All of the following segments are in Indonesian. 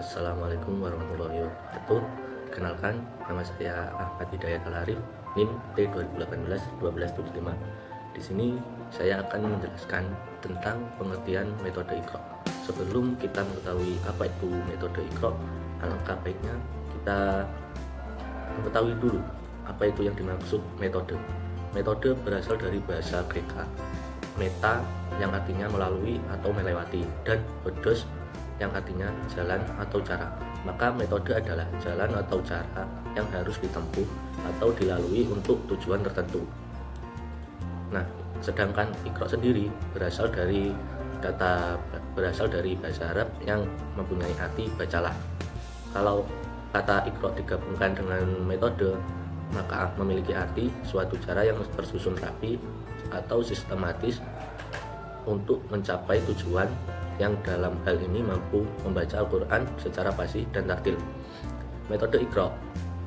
Assalamualaikum warahmatullahi wabarakatuh. Kenalkan, nama saya Ahmad Hidayat Al-Arif, NIM T2018-1275. Di sini saya akan menjelaskan tentang pengertian metode Iqra. Sebelum kita mengetahui apa itu metode Iqra, alangkah baiknya kita mengetahui dulu apa itu yang dimaksud metode. Metode berasal dari bahasa Greka, meta yang artinya melalui atau melewati, dan odos yang artinya jalan atau cara. Maka metode adalah jalan atau cara yang harus ditempuh atau dilalui untuk tujuan tertentu. Nah, sedangkan Iqra sendiri berasal dari bahasa Arab yang mempunyai arti bacalah. Kalau kata Iqra digabungkan dengan metode, maka memiliki arti suatu cara yang tersusun rapi atau sistematis untuk mencapai tujuan, yang dalam hal ini mampu membaca Al-Quran secara fasih dan tartil. Metode Iqra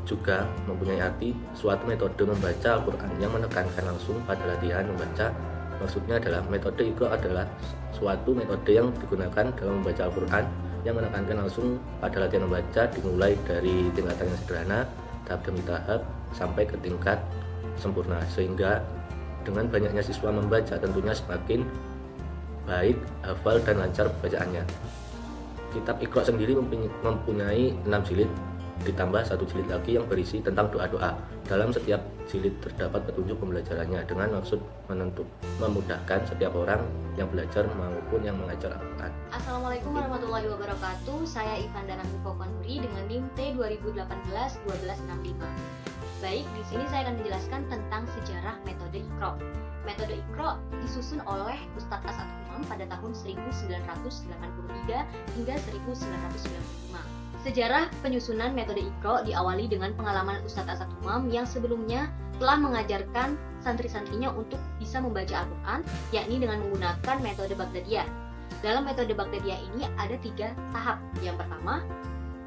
juga mempunyai arti suatu metode membaca Al-Quran yang menekankan langsung pada latihan membaca. Maksudnya adalah metode Iqra adalah suatu metode yang digunakan dalam membaca Al-Quran yang menekankan langsung pada latihan membaca, dimulai dari tingkatan yang sederhana, tahap demi tahap, sampai ke tingkat sempurna, sehingga dengan banyaknya siswa membaca tentunya semakin baik, hafal, dan lancar bacaannya. Kitab Iqra sendiri mempunyai 6 jilid, ditambah 1 jilid lagi yang berisi tentang doa-doa. Dalam setiap jilid terdapat petunjuk pembelajarannya dengan maksud memudahkan setiap orang yang belajar maupun yang mengajar Al-Quran. Assalamualaikum warahmatullahi wabarakatuh. Saya Ivandana Mukokonuri dengan NIM T2018-1265. Baik, di sini saya akan menjelaskan tentang sejarah metode Iqra. Metode Iqra disusun oleh Ustadz Asad Humam pada tahun 1983 hingga 1995. Sejarah penyusunan metode Iqra diawali dengan pengalaman Ustadz Asad Humam yang sebelumnya telah mengajarkan santri-santrinya untuk bisa membaca Al-Quran, yakni dengan menggunakan metode Baghdadiyah. Dalam metode Baghdadiyah ini ada 3 tahap. Yang pertama,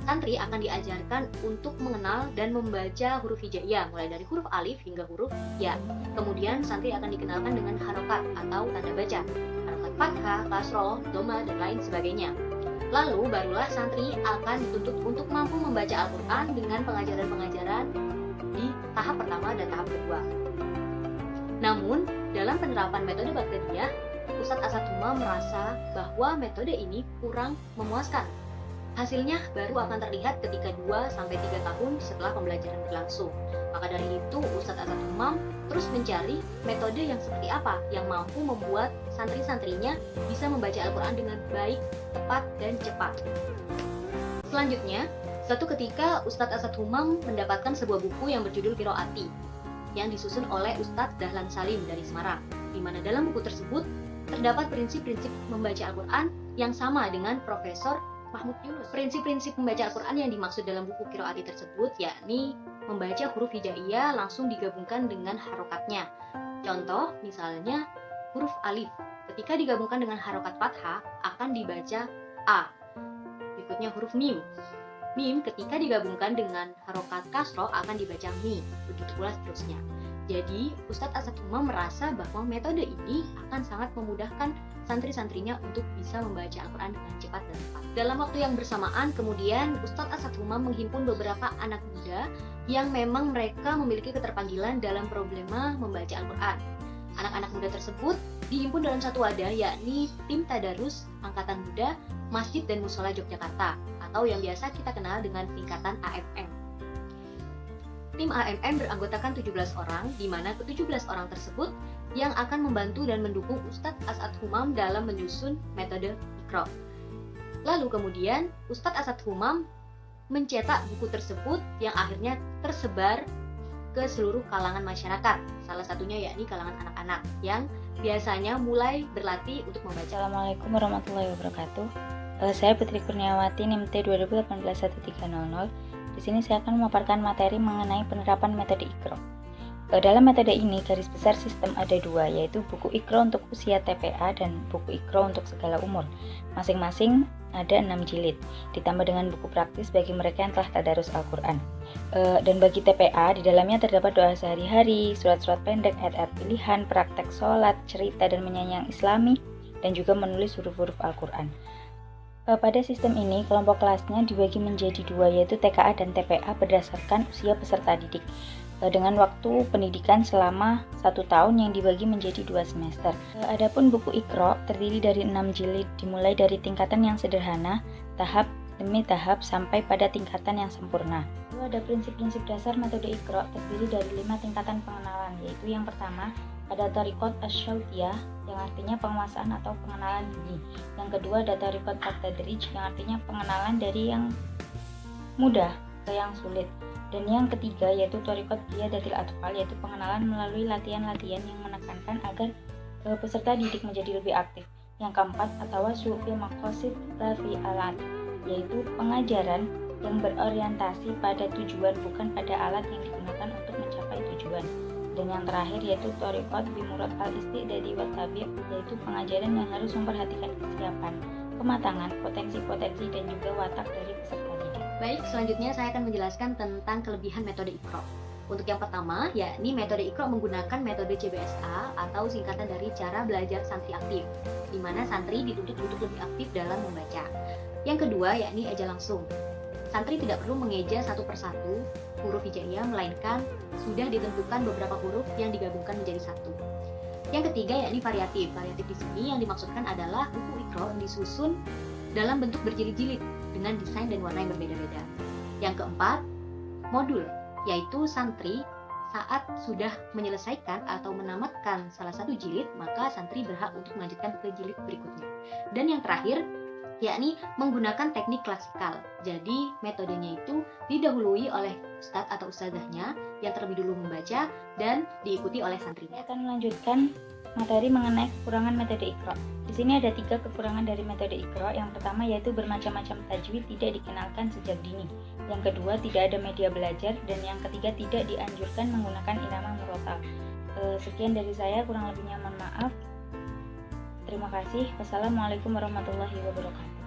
santri akan diajarkan untuk mengenal dan membaca huruf hijaiyah, mulai dari huruf alif hingga huruf ya. Kemudian santri akan dikenalkan dengan harokat atau tanda baca, harokat fathah, kasroh, doma, dan lain sebagainya. Lalu barulah santri akan dituntut untuk mampu membaca Al-Quran dengan pengajaran-pengajaran di tahap pertama dan tahap kedua. Namun, dalam penerapan metode Baghdadiyah, Ustadz Asad Humam merasa bahwa metode ini kurang memuaskan. Hasilnya baru akan terlihat ketika 2-3 tahun setelah pembelajaran berlangsung. Maka dari itu, Ustadz Asad Humam terus mencari metode yang seperti apa yang mampu membuat santri-santrinya bisa membaca Al-Quran dengan baik, tepat, dan cepat. Selanjutnya, suatu ketika Ustadz Asad Humam mendapatkan sebuah buku yang berjudul Qiraati yang disusun oleh Ustadz Dahlan Salim dari Semarang, di mana dalam buku tersebut terdapat prinsip-prinsip membaca Al-Quran yang sama dengan Profesor Mahmud Yunus. Prinsip-prinsip membaca Al-Quran yang dimaksud dalam buku Qiraati tersebut yakni membaca huruf hijaiyah langsung digabungkan dengan harokatnya. Contoh misalnya huruf alif ketika digabungkan dengan harokat fathah akan dibaca A. Berikutnya huruf mim. Mim ketika digabungkan dengan harokat kasroh akan dibaca mi. Begitu pula seterusnya. Jadi, Ustadz Asad Humam merasa bahwa metode ini akan sangat memudahkan santri-santrinya untuk bisa membaca Al-Quran dengan cepat dan tepat. Dalam waktu yang bersamaan, kemudian Ustadz Asad Humam menghimpun beberapa anak muda yang memang mereka memiliki keterpanggilan dalam problema membaca Al-Quran. Anak-anak muda tersebut dihimpun dalam satu wadah, yakni Tim Tadarus Angkatan Muda Masjid dan Musola Yogyakarta, atau yang biasa kita kenal dengan singkatan AMM. Tim AMM beranggotakan 17 orang, di mana ke-17 orang tersebut yang akan membantu dan mendukung Ustadz Asad Humam dalam menyusun metode Iqra. Lalu kemudian Ustadz Asad Humam mencetak buku tersebut yang akhirnya tersebar ke seluruh kalangan masyarakat, salah satunya yakni kalangan anak-anak yang biasanya mulai berlatih untuk membaca. Assalamualaikum warahmatullahi wabarakatuh. Saya Putri Kurniawati, NIM T2018-1300. Di sini saya akan memaparkan materi mengenai penerapan metode Iqra. Dalam metode ini, garis besar sistem ada 2, yaitu buku Iqra untuk usia TPA dan buku Iqra untuk segala umur. Masing-masing ada 6 jilid, ditambah dengan buku praktis bagi mereka yang telah tadarus Al-Quran. Dan bagi TPA, di dalamnya terdapat doa sehari-hari, surat-surat pendek, ayat-ayat pilihan, praktek sholat, cerita dan menyanyi yang islami, dan juga menulis huruf-huruf Al-Quran. Pada sistem ini, kelompok kelasnya dibagi menjadi dua, yaitu TKA dan TPA berdasarkan usia peserta didik, dengan waktu pendidikan selama 1 tahun yang dibagi menjadi 2 semester. Adapun buku Iqra terdiri dari 6 jilid, dimulai dari tingkatan yang sederhana, tahap demi tahap sampai pada tingkatan yang sempurna. Lalu ada prinsip-prinsip dasar metode Iqra terdiri dari 5 tingkatan pengenalan, yaitu yang pertama ada Thariqat Asy-Syautiyah yang artinya penguasaan atau pengenalan dini. Yang kedua ada Thariqat At-Tadrij yang artinya pengenalan dari yang mudah ke yang sulit. Dan yang ketiga yaitu Thariqat Qiyadatil Atfal, yaitu pengenalan melalui latihan-latihan yang menekankan agar peserta didik menjadi lebih aktif. Yang keempat at-tawassu fil maqasid la fi alat, yaitu pengajaran yang berorientasi pada tujuan bukan pada alat yang digunakan untuk mencapai tujuan. Dan yang terakhir yaitu Thariqat Bimurad al-Isti'dadi wa Tabi', yaitu pengajaran yang harus memperhatikan kesiapan, kematangan, potensi-potensi dan juga watak dari peserta didik. Baik, selanjutnya saya akan menjelaskan tentang kelebihan metode Iqra. Untuk yang pertama, yakni metode Iqra menggunakan metode CBSA atau singkatan dari cara belajar santri aktif, di mana santri dituntut untuk lebih aktif dalam membaca. Yang kedua, yakni eja langsung. Santri tidak perlu mengeja satu persatu huruf hijaiyah, melainkan sudah ditentukan beberapa huruf yang digabungkan menjadi satu. Yang ketiga, yakni variatif. Variatif di sini yang dimaksudkan adalah buku Iqra disusun dalam bentuk berjilid-jilid dengan desain dan warna yang berbeda-beda. Yang keempat, modul, yaitu santri saat sudah menyelesaikan atau menamatkan salah satu jilid, maka santri berhak untuk melanjutkan ke jilid berikutnya. Dan yang terakhir, yakni menggunakan teknik klasikal. Jadi metodenya itu didahului oleh ustadz atau ustazahnya yang terlebih dulu membaca dan diikuti oleh santrinya. Saya akan melanjutkan materi mengenai kekurangan metode Iqra. Di sini ada 3 kekurangan dari metode Iqra. Yang pertama yaitu bermacam-macam tajwid tidak dikenalkan sejak dini. Yang kedua, tidak ada media belajar. Dan yang ketiga, tidak dianjurkan menggunakan irama murotal. Sekian dari saya, kurang lebihnya mohon maaf. Terima kasih. Wassalamualaikum warahmatullahi wabarakatuh.